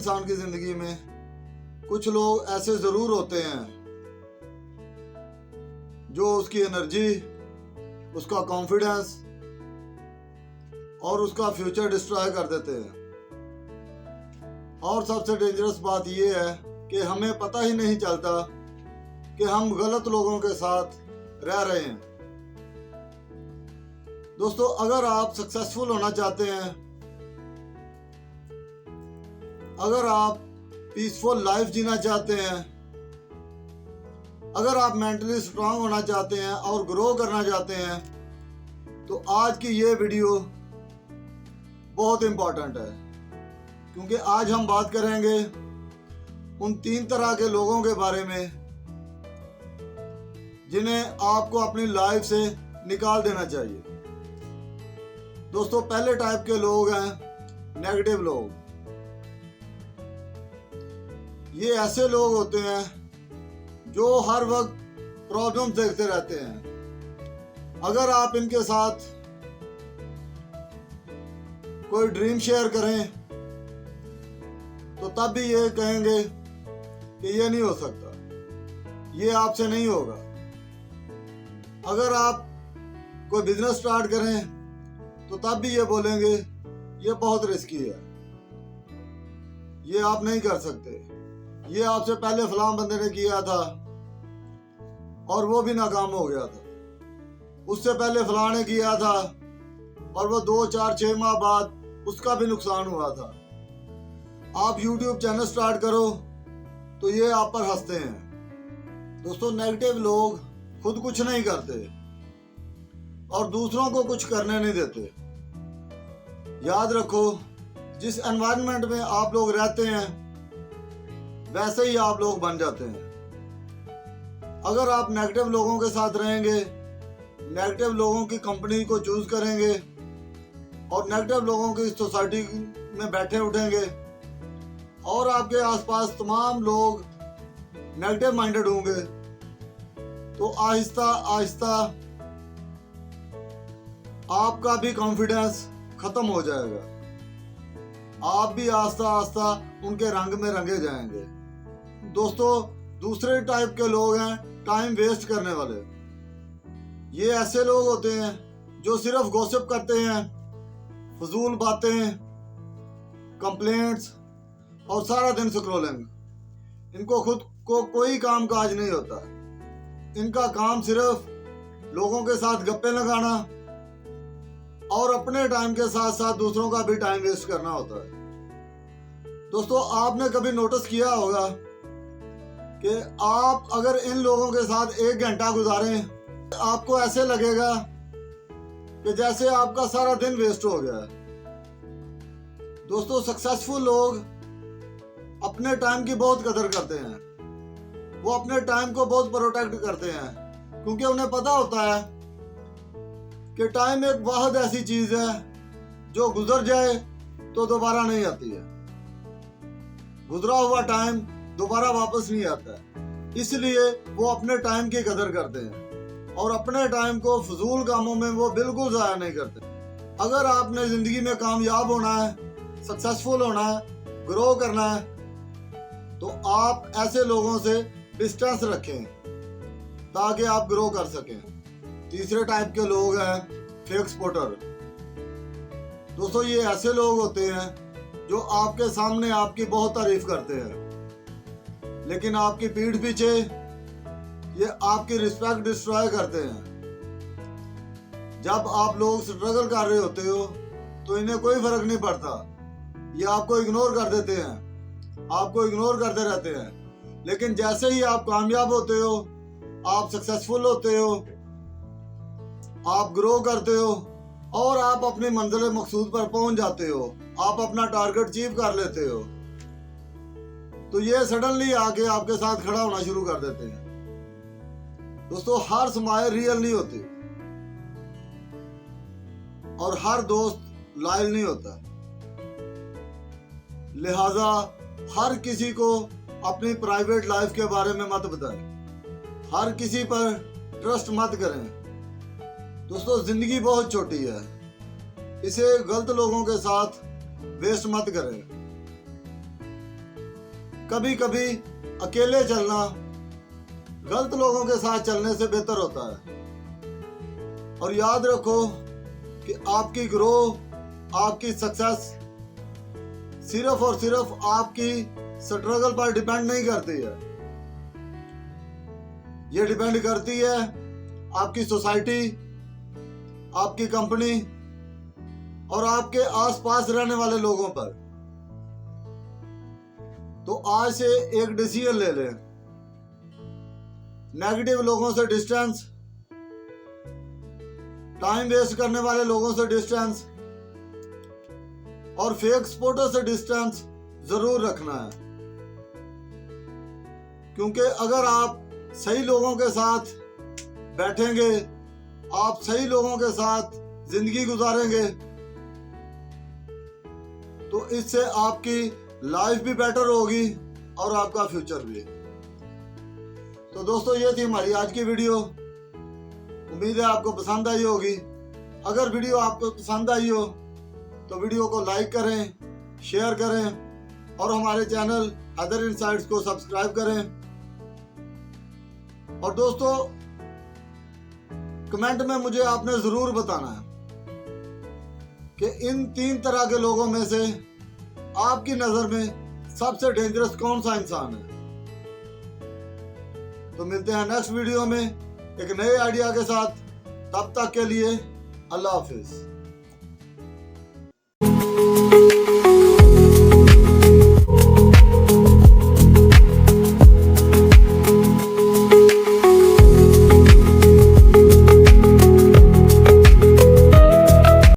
इंसान की ज़िंदगी में कुछ लोग ऐसे ज़रूर होते हैं जो उसकी एनर्जी, उसका कॉन्फिडेंस और उसका फ्यूचर डिस्ट्रॉय कर देते हैं। और सबसे डेंजरस बात यह है कि हमें पता ही नहीं चलता कि हम गलत लोगों के साथ रह रहे हैं। दोस्तों, अगर आप सक्सेसफुल होना चाहते हैं, अगर आप पीसफुल लाइफ जीना चाहते हैं, अगर आप मेंटली स्ट्रांग होना चाहते हैं और ग्रो करना चाहते हैं, तो आज की ये वीडियो बहुत इम्पोर्टेंट है, क्योंकि आज हम बात करेंगे उन 3 तरह के लोगों के बारे में जिन्हें आपको अपनी लाइफ से निकाल देना चाहिए। दोस्तों, पहले टाइप के लोग हैं नेगेटिव लोग। ये ऐसे लोग होते हैं जो हर वक्त प्रॉब्लम्स देखते रहते हैं। अगर आप इनके साथ कोई ड्रीम शेयर करें तो तब भी ये कहेंगे कि ये नहीं हो सकता, ये आपसे नहीं होगा। अगर आप कोई बिजनेस स्टार्ट करें तो तब भी ये बोलेंगे ये बहुत रिस्की है, ये आप नहीं कर सकते, ये आपसे पहले फलां बंदे ने किया था और वो भी नाकाम हो गया था, उससे पहले फलां ने किया था और वो 2, 4, 6 माह बाद उसका भी नुकसान हुआ था। आप YouTube चैनल स्टार्ट करो तो ये आप पर हंसते हैं। दोस्तों, नेगेटिव लोग खुद कुछ नहीं करते और दूसरों को कुछ करने नहीं देते। याद रखो, जिस एनवायरनमेंट में आप लोग रहते हैं वैसे ही आप लोग बन जाते हैं। अगर आप नेगेटिव लोगों के साथ रहेंगे, नेगेटिव लोगों की कंपनी को चूज करेंगे और नेगेटिव लोगों की सोसाइटी में बैठे उठेंगे और आपके आसपास तमाम लोग नेगेटिव माइंडेड होंगे, तो आहिस्ता आहिस्ता आपका भी कॉन्फिडेंस खत्म हो जाएगा। आप भी आस्ता आस्ता उनके रंग में रंगे जाएंगे। दोस्तों, दूसरे टाइप के लोग हैं टाइम वेस्ट करने वाले। ये ऐसे लोग होते हैं जो सिर्फ गॉसिप करते हैं, फजूल बातें, कंप्लेंट्स और सारा दिन स्क्रॉलिंग। इनको खुद को कोई काम काज नहीं होता। इनका काम सिर्फ लोगों के साथ गप्पे लगाना और अपने टाइम के साथ साथ दूसरों का भी टाइम वेस्ट करना होता है। दोस्तों, आपने कभी नोटिस किया होगा कि आप अगर इन लोगों के साथ 1 घंटा गुजारें, आपको ऐसे लगेगा कि जैसे आपका सारा दिन वेस्ट हो गया है। दोस्तों, सक्सेसफुल लोग अपने टाइम की बहुत कदर करते हैं। वो अपने टाइम को बहुत प्रोटेक्ट करते हैं, क्योंकि उन्हें पता होता है कि टाइम एक वाहिद ऐसी चीज है जो गुजर जाए तो दोबारा नहीं आती है। गुजरा हुआ टाइम दोबारा वापस नहीं आता है। इसलिए वो अपने टाइम की कदर करते हैं और अपने टाइम को फजूल कामों में वो बिल्कुल ज़ाया नहीं करते। अगर आपने ज़िंदगी में कामयाब होना है, सक्सेसफुल होना है, ग्रो करना है, तो आप ऐसे लोगों से डिस्टेंस रखें ताकि आप ग्रो कर सकें। तीसरे टाइप के लोग हैं फेक सपोर्टर। दोस्तों, ये ऐसे लोग होते हैं जो आपके सामने आपकी बहुत तारीफ करते हैं, लेकिन आपकी पीठ पीछे ये आपकी रिस्पेक्ट डिस्ट्रॉय करते हैं। जब आप लोग स्ट्रगल कर रहे होते हो तो इन्हें कोई फर्क नहीं पड़ता, ये आपको इग्नोर कर देते हैं, आपको इग्नोर करते रहते हैं। लेकिन जैसे ही आप कामयाब होते हो, आप सक्सेसफुल होते हो, आप ग्रो करते हो और आप अपनी मंजिल मकसूद पर पहुंच जाते हो, आप अपना टारगेट अचीव कर लेते हो, तो ये सडनली आके आपके साथ खड़ा होना शुरू कर देते हैं। दोस्तों, हर स्माइल रियल नहीं होती और हर दोस्त लॉयल नहीं होता। लिहाजा हर किसी को अपनी प्राइवेट लाइफ के बारे में मत बताएं, हर किसी पर ट्रस्ट मत करें। दोस्तों, जिंदगी बहुत छोटी है, इसे गलत लोगों के साथ वेस्ट मत करें। कभी कभी अकेले चलना गलत लोगों के साथ चलने से बेहतर होता है। और याद रखो कि आपकी ग्रोथ, आपकी सक्सेस सिर्फ और सिर्फ आपकी स्ट्रगल पर डिपेंड नहीं करती है। ये डिपेंड करती है आपकी सोसाइटी, आपकी कंपनी और आपके आसपास रहने वाले लोगों पर। तो आज से एक डिसीजन ले लें, नेगेटिव लोगों से डिस्टेंस, टाइम वेस्ट करने वाले लोगों से डिस्टेंस और फेक सपोर्टर से डिस्टेंस जरूर रखना है। क्योंकि अगर आप सही लोगों के साथ बैठेंगे, आप सही लोगों के साथ जिंदगी गुजारेंगे, तो इससे आपकी लाइफ भी बेटर होगी और आपका फ्यूचर भी। तो दोस्तों, ये थी हमारी आज की वीडियो। उम्मीद है आपको पसंद आई होगी। अगर वीडियो आपको पसंद आई हो तो वीडियो को लाइक करें, शेयर करें और हमारे चैनल हैदर इनसाइट्स को सब्सक्राइब करें। और दोस्तों, कमेंट में मुझे आपने जरूर बताना है कि इन 3 तरह के लोगों में से आपकी नजर में सबसे डेंजरस कौन सा इंसान है। तो मिलते हैं नेक्स्ट वीडियो में एक नए आइडिया के साथ। तब तक के लिए अल्लाह हाफिज।